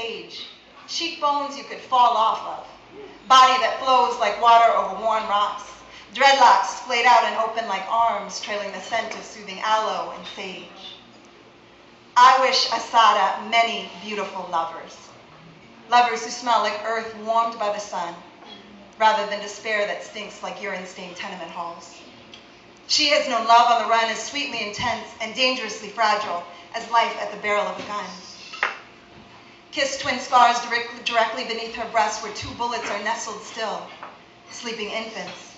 sage, cheekbones you could fall off of, body that flows like water over worn rocks, dreadlocks splayed out and open like arms trailing the scent of soothing aloe and sage. I wish Asada many beautiful lovers, lovers who smell like earth warmed by the sun, rather than despair that stinks like urine-stained tenement halls. She has known love on the run as sweetly intense and dangerously fragile as life at the barrel of a gun. Kissed twin scars directly beneath her breast where 2 bullets are nestled still, sleeping infants.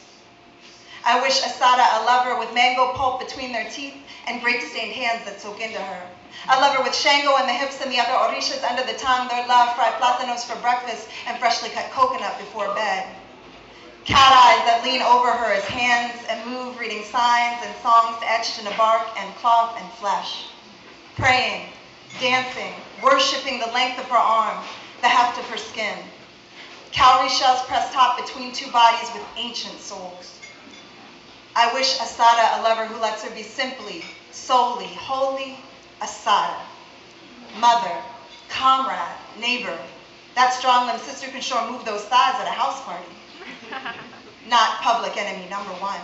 I wish Asada a lover with mango pulp between their teeth and grape-stained hands that soak into her. A lover with Shango in the hips and the other orishas under the tongue, their love fried plátanos for breakfast and freshly cut coconut before bed. Cat eyes that lean over her as hands and move, reading signs and songs etched into bark and cloth and flesh. Praying, dancing, worshiping the length of her arm, the heft of her skin. Cowrie shells pressed hot between 2 bodies with ancient souls. I wish Asada a lover who lets her be simply, solely, wholly Asada. Mother, comrade, neighbor. That strong-limbed sister can sure move those thighs at a house party. Not public enemy number 1.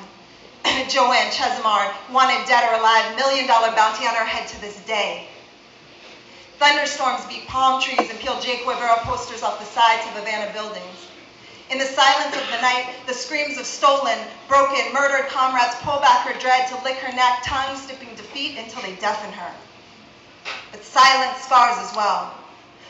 Joanne Chesimard, wanted dead or alive, $1 million bounty on her head to this day. Thunderstorms beat palm trees and peel Jake Guevara posters off the sides of Havana buildings. In the silence of the night, the screams of stolen, broken, murdered comrades pull back her dread to lick her neck, tongues dipping defeat until they deafen her. But silence scars as well.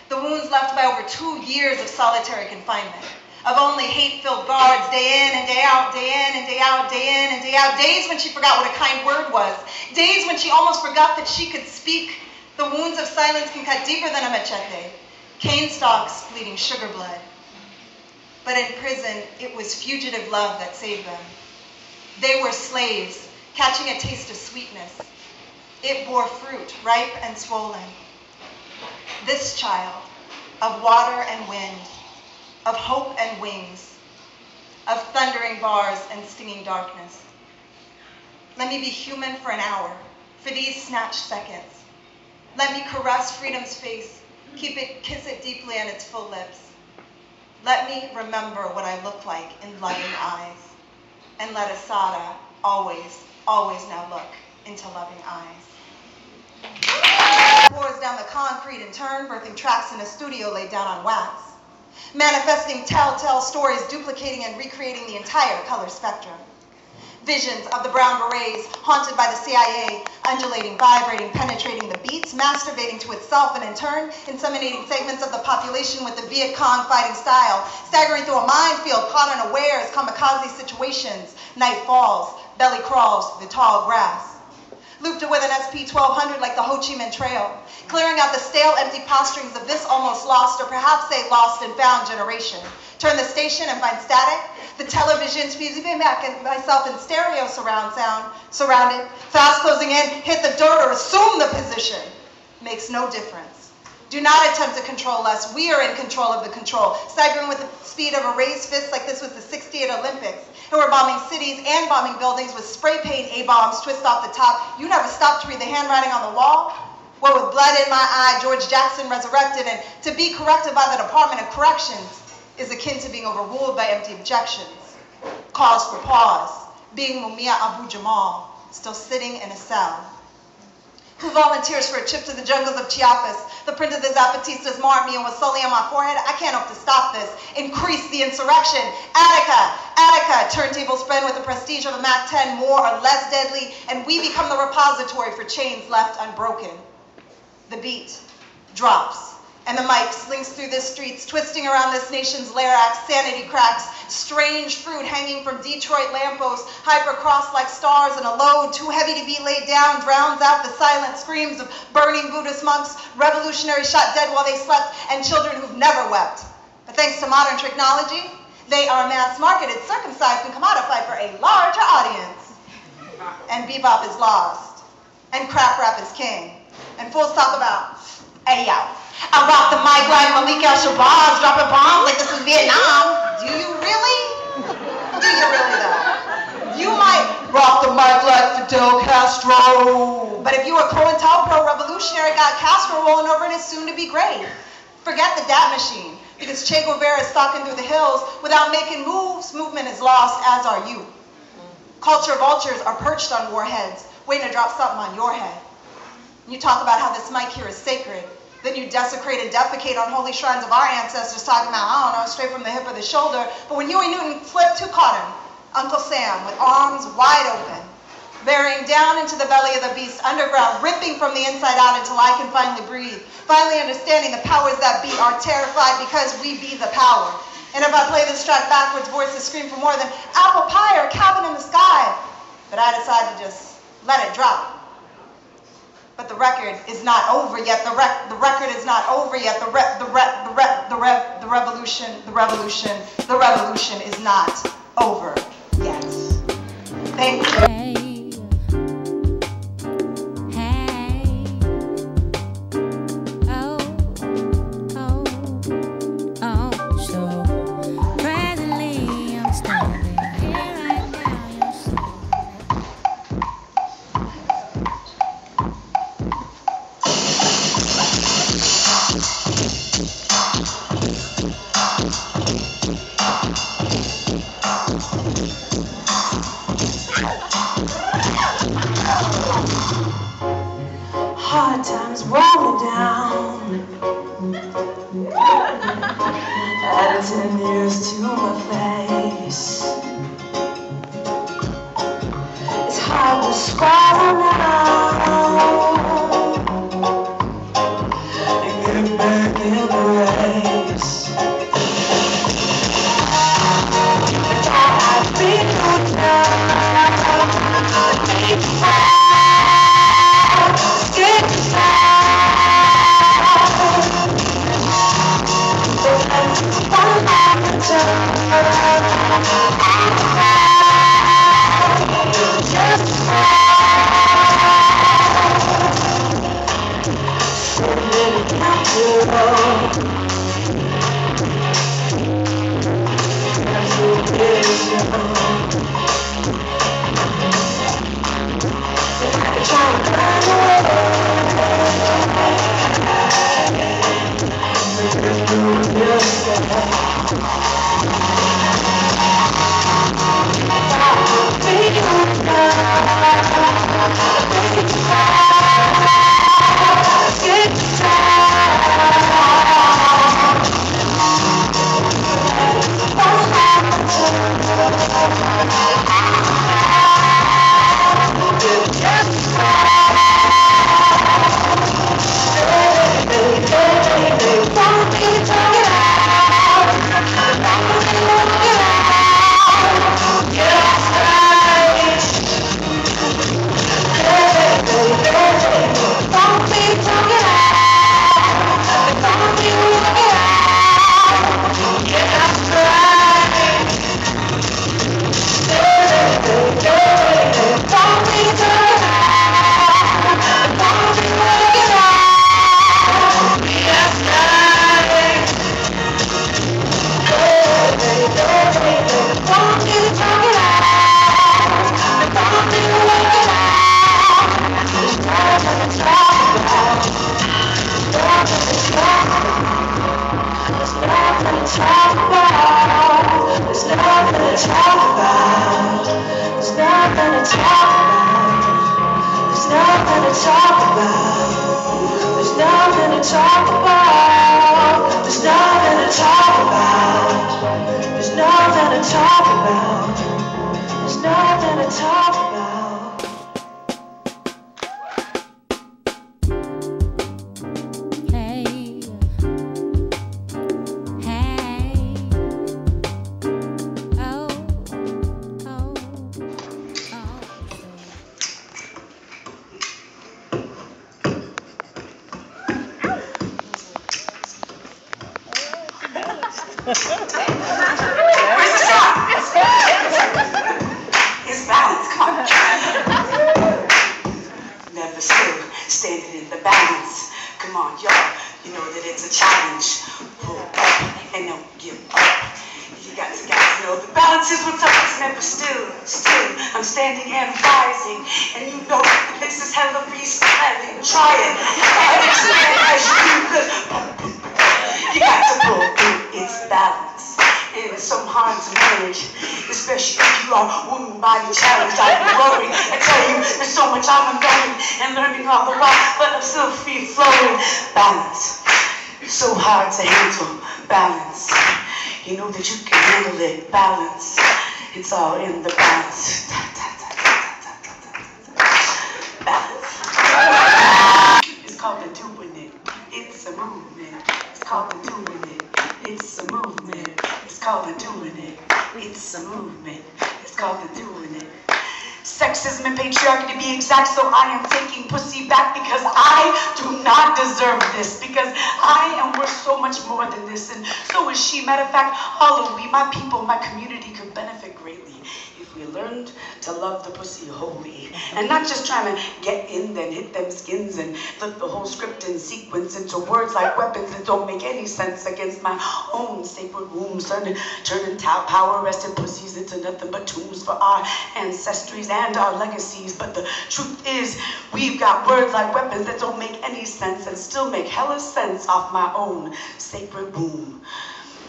The wounds left by over 2 years of solitary confinement, of only hate-filled guards, day in and day out, day in and day out, day in and day out, days when she forgot what a kind word was, days when she almost forgot that she could speak. The wounds of silence can cut deeper than a machete, cane stalks bleeding sugar blood. But in prison, it was fugitive love that saved them. They were slaves, catching a taste of sweetness. It bore fruit, ripe and swollen. This child, of water and wind, of hope and wings, of thundering bars and stinging darkness. Let me be human for an hour, for these snatched seconds. Let me caress freedom's face, kiss it deeply on its full lips. Let me remember what I look like in loving eyes, and let Asada always, always now look into loving eyes. Pours down the concrete in turn, birthing tracks in a studio laid down on wax. Manifesting telltale stories, duplicating and recreating the entire color spectrum. Visions of the brown berets, haunted by the CIA, undulating, vibrating, penetrating the beats, masturbating to itself, and in turn, inseminating segments of the population with the Viet Cong fighting style, staggering through a minefield, caught unawares, kamikaze situations. Night falls, belly crawls through the tall grass. Looped with an SP-1200 like the Ho Chi Minh Trail, clearing out the stale, empty posturings of this almost lost, or perhaps a lost and found generation. Turn the station and find static. The television's fusing back and myself in stereo surround sound, surrounded, fast closing in, hit the dirt or assume the position. Makes no difference. Do not attempt to control us. We are in control of the control, staggering with the speed of a raised fist like this was the 68 Olympics. And we're bombing cities and bombing buildings with spray paint A-bombs twist off the top. You never stopped to read the handwriting on the wall? What with blood in my eye, George Jackson resurrected, and to be corrected by the Department of Corrections is akin to being overruled by empty objections. Cause for pause, being Mumia Abu Jamal, still sitting in a cell. Who volunteers for a trip to the jungles of Chiapas? The print of the Zapatistas marked me and was sully on my forehead. I can't hope to stop this. Increase the insurrection. Attica, Attica, turntable spread with the prestige of a MAC-10, more or less deadly, and we become the repository for chains left unbroken. The beat drops, and the mic slings through the streets, twisting around this nation's larynx, sanity cracks, strange fruit hanging from Detroit lampposts, hypercrossed like stars, and a load too heavy to be laid down drowns out the silent screams of burning Buddhist monks, revolutionaries shot dead while they slept, and children who've never wept. But thanks to modern technology, they are mass-marketed, circumcised, and commodified for a larger audience. And bebop is lost, and crap rap is king. And fools talk about, hey yo, I rock the mic like Malik al-Shabazz, dropping bombs like this was Vietnam. Do you really? Do you really though? You might rock the mic like Fidel Castro, but if you were COINTELPRO revolutionary, got Castro rolling over in his soon-to-be grave. Forget the DAT machine, because Che Guevara is stalking through the hills without making moves. Movement is lost, as are you. Culture vultures are perched on warheads, waiting to drop something on your head. You talk about how this mic here is sacred. Then you desecrate and defecate on holy shrines of our ancestors, talking about, I don't know, straight from the hip or the shoulder. But when Huey Newton flipped, who caught him? Uncle Sam, with arms wide open, burying down into the belly of the beast underground, ripping from the inside out until I can finally breathe. Finally understanding the powers that be are terrified because we be the power. And if I play this track backwards, voices scream for more than apple pie or cabin in the sky. But I decide to just let it drop. But the record is not over yet. The record is not over yet. The revolution is not over yet. Thank you. Hard times rolling down, adding 10 years to my face. It's hard to swallow now and get back in the race. I've been You got to pull through its balance. It is so hard to manage, especially if you are woman body challenged. I be worried. I tell you, there's so much I'm unlearning and learning all the while, but I'm still free flowing. Balance. It's so hard to handle. Balance. You know that you can handle it. Balance. It's all in the balance. Balance. It's called the doing it. It's a movement. It's called the doing it. It's a movement. It's called the doing it. It's a movement. It's called the doing it. Sexism and patriarchy to be exact, so I am taking pussy back because I do not deserve this, because I am worth so much more than this, and so is she. Matter of fact, all of we, my people, my community could benefit greatly if we learned to love the pussy wholly, and not just trying to get in then hit them skins and flip the whole script in sequence into words like weapons that don't make any sense against my own sacred wombs, turning power-rested pussies into nothing but tombs for our ancestries and our legacies. But the truth is, we've got words like weapons that don't make any sense and still make hella sense off my own sacred womb.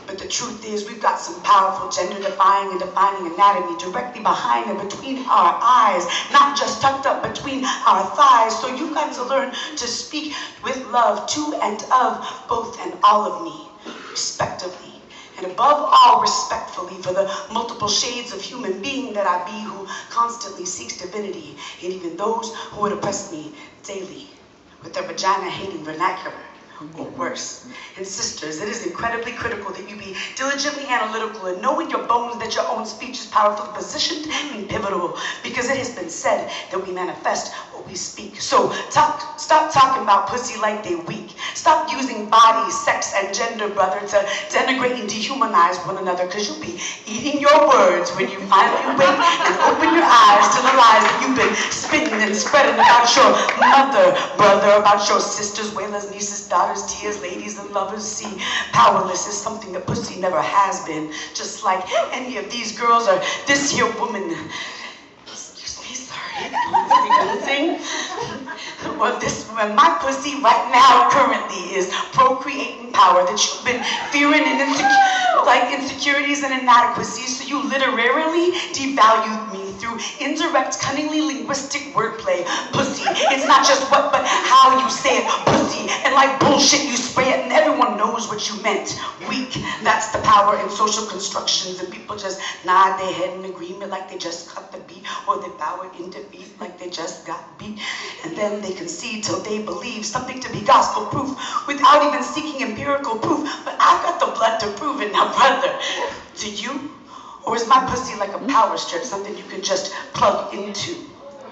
But the truth is, we've got some powerful gender-defying and defining anatomy directly behind and between our eyes, not just tucked up between our thighs. So you've got to learn to speak with love to and of both and all of me, respectively. And above all, respectfully, for the multiple shades of human being that I be, who constantly seeks divinity, and even those who would oppress me daily with their vagina-hating vernacular. Or worse. And sisters, it is incredibly critical that you be diligently analytical and know in your bones that your own speech is powerfully positioned and pivotal, because it has been said that we manifest what we speak. So stop talking about pussy like they weak. Stop using body, sex, and gender, brother, to denigrate and dehumanize one another, because you'll be eating your words when you finally wake and open your eyes to the lies that you've been spitting and spreading about your mother, brother, about your sisters, wailers, nieces, daughters, tears, ladies, and lovers. See, powerless is something that pussy never has been, just like any of these girls or this here woman. Excuse me, sorry. Well, this woman, my pussy right now currently is procreating power that you've been fearing and insecurities and inadequacies, so you literally devalued me through indirect, cunningly linguistic wordplay. Pussy, it's not just what but how you say it. Pussy, and like bullshit you spray it and everyone knows what you meant. Weak, that's the power in social constructions, and people just nod their head in agreement like they just cut the beat, or they bow in defeat like they just got beat, and then they concede till they believe something to be gospel proof without even seeking empirical proof. But I've got the blood to prove it. Now, brother, to you? Or is my pussy like a power strip, something you can just plug into?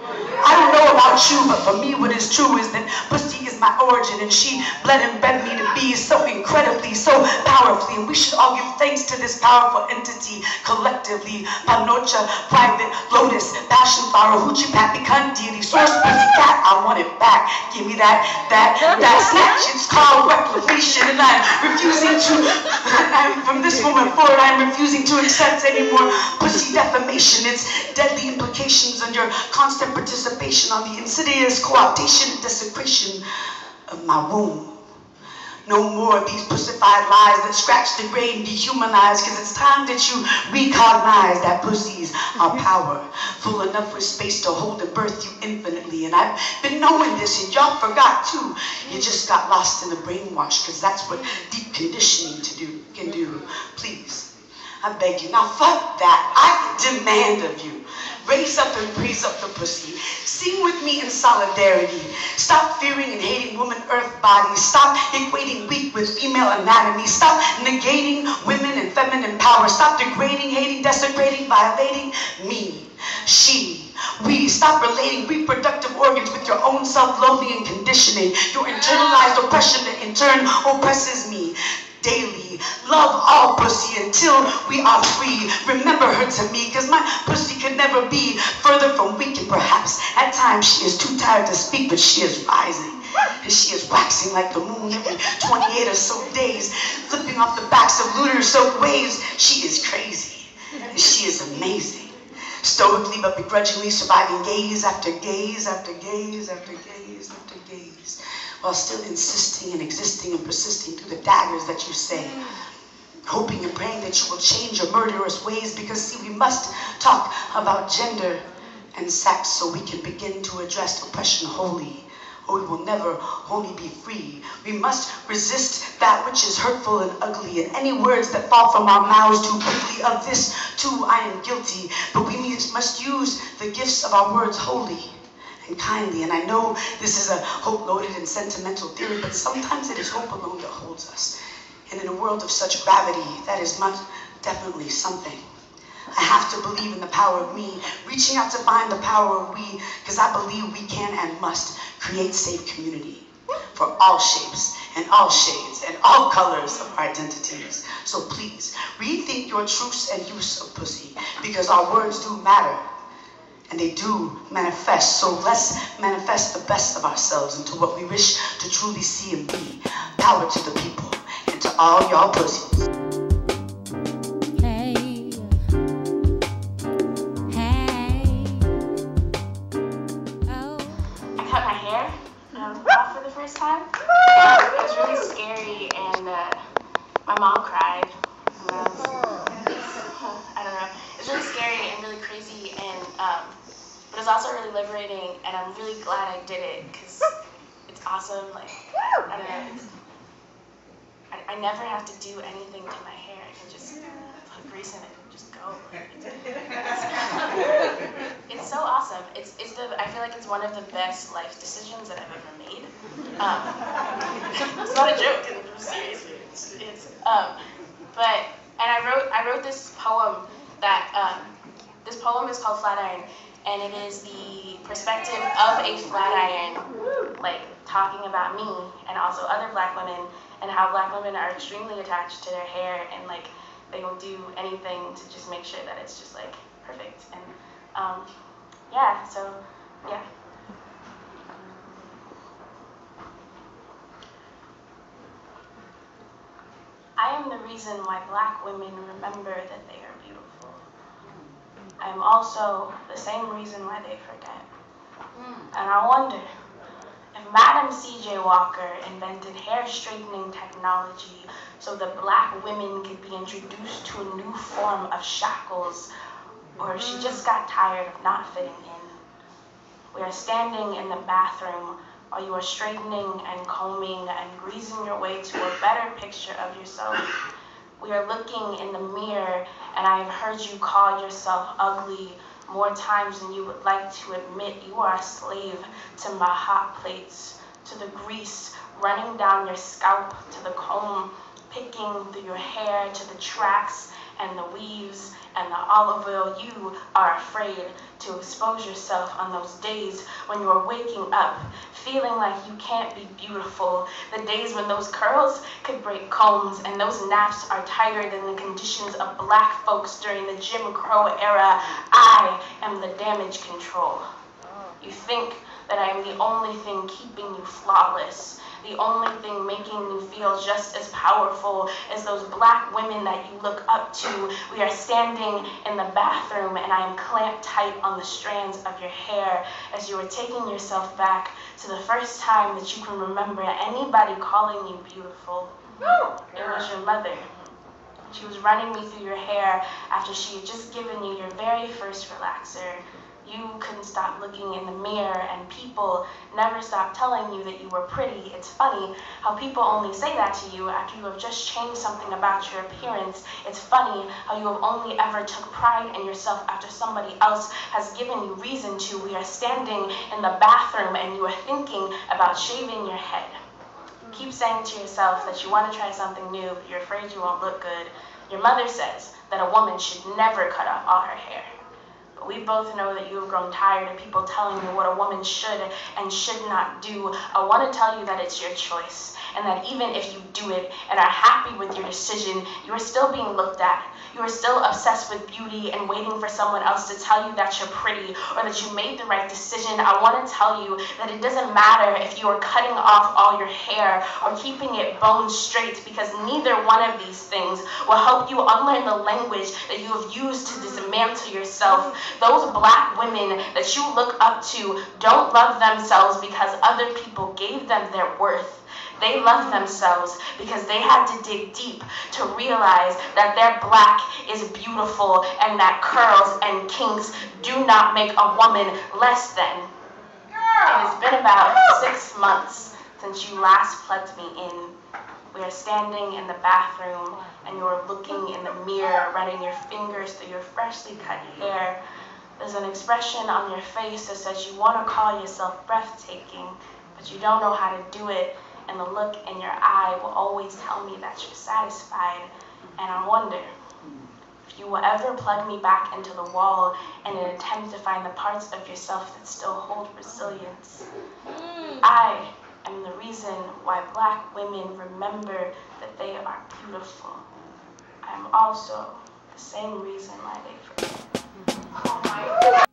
I don't know about you, but for me what is true is that pussy is my origin, and she bled and bred me to be so incredibly, so powerfully, and we should all give thanks to this powerful entity collectively. Panocha, private, lotus, passion flower, hoochie pappy, cunt, deity, source, pussy cat, I want it back. Give me that snatch. It's called reclamation, and I'm refusing to, from this moment forward, I'm refusing to accept any more pussy defamation. Its deadly implications on your constant participation on the insidious co-optation and desecration of my womb. No more of these pussified lies that scratch the grain, dehumanize, because it's time that you recognize that pussies are power, full enough with space to hold and birth you infinitely. And I've been knowing this, and y'all forgot too. You just got lost in the brainwash, because that's what deep conditioning can do. Please, I beg you, now fuck that. I demand of you. Raise up and praise up the pussy. Sing with me in solidarity. Stop fearing and hating woman earth bodies. Stop equating weak with female anatomy. Stop negating women and feminine power. Stop degrading, hating, desecrating, violating me, she, we. Stop relating reproductive organs with your own self-loathing and conditioning. Your internalized oppression that in turn oppresses me daily. Love all pussy until we are free. Remember her to me, because my pussy could never be further from weak, and perhaps at times she is too tired to speak, but she is rising. And she is waxing like the moon every 28 or so days, flipping off the backs of lunar soaked waves. She is crazy, and she is amazing. Stoically but begrudgingly surviving gaze after gaze after gaze after gaze after gaze. while still insisting and existing and persisting through the daggers that you say. Hoping and praying that you will change your murderous ways, because see, we must talk about gender and sex so we can begin to address oppression wholly, or we will never wholly be free. We must resist that which is hurtful and ugly, and any words that fall from our mouths too quickly. Of this too I am guilty, but we must use the gifts of our words wholly and kindly. And I know this is a hope-loaded and sentimental theory, but sometimes it is hope alone that holds us. And in a world of such gravity, that is definitely something. I have to believe in the power of me, reaching out to find the power of we, because I believe we can and must create safe community for all shapes and all shades and all colors of our identities. So please, rethink your truce and use of pussy, because our words do matter. And they do manifest, so let's manifest the best of ourselves into what we wish to truly see and be. Power to the people. To all y'all pussies. Hey, hey, oh. I cut my hair off for the first time. It was really scary, and my mom cried. I don't know. It was really scary and really crazy, and but it was also really liberating, and I'm really glad I did it because it's awesome. Like, I don't know. I never have to do anything to my hair. I can just put grease in it and just go. It's so awesome. I feel like it's one of the best life decisions that I've ever made. It's not a joke. Seriously, and I wrote this poem that this poem is called Flatiron, and it is the perspective of a flatiron, like talking about me and also other Black women, and how Black women are extremely attached to their hair, and like they will do anything to just make sure that it's just like perfect. And yeah, so yeah. I am the reason why Black women remember that they are beautiful. I am also the same reason why they forget. And I wonder, if Madam C.J. Walker invented hair straightening technology so that Black women could be introduced to a new form of shackles, or if she just got tired of not fitting in. We are standing in the bathroom while you are straightening and combing and greasing your way to a better picture of yourself. We are looking in the mirror, and I have heard you call yourself ugly more times than you would like to admit. You are a slave to my hot plates, to the grease running down your scalp, to the comb picking through your hair, to the tracks and the weaves and the olive oil. You are afraid to expose yourself on those days when you are waking up feeling like you can't be beautiful, the days when those curls could break combs and those naps are tighter than the conditions of Black folks during the Jim Crow era. I am the damage control. You think that I am the only thing keeping you flawless, the only thing making you feel just as powerful as those Black women that you look up to. We are standing in the bathroom, and I am clamped tight on the strands of your hair as you are taking yourself back to the first time that you can remember anybody calling you beautiful. It was your mother. She was running me through your hair after she had just given you your very first relaxer. You couldn't stop looking in the mirror, and people never stopped telling you that you were pretty. It's funny how people only say that to you after you have just changed something about your appearance. It's funny how you have only ever took pride in yourself after somebody else has given you reason to. We are standing in the bathroom, and you are thinking about shaving your head. Keep saying to yourself that you want to try something new, but you're afraid you won't look good. Your mother says that a woman should never cut off all her hair. But we both know that you have grown tired of people telling you what a woman should and should not do. I want to tell you that it's your choice, and that even if you do it and are happy with your decision, you are still being looked at. You are still obsessed with beauty and waiting for someone else to tell you that you're pretty or that you made the right decision. I want to tell you that it doesn't matter if you are cutting off all your hair or keeping it bone straight, because neither one of these things will help you unlearn the language that you have used to dismantle yourself. Those black women that you look up to don't love themselves because other people gave them their worth. They love themselves because they had to dig deep to realize that their black is beautiful and that curls and kinks do not make a woman less than. It has been about 6 months since you last plugged me in. We are standing in the bathroom and you are looking in the mirror, running your fingers through your freshly cut hair. There's an expression on your face that says you want to call yourself breathtaking, but you don't know how to do it. And the look in your eye will always tell me that you're satisfied. And I wonder if you will ever plug me back into the wall in an attempt to find the parts of yourself that still hold resilience. I am the reason why black women remember that they are beautiful. I am also the same reason why they forget. Oh my God.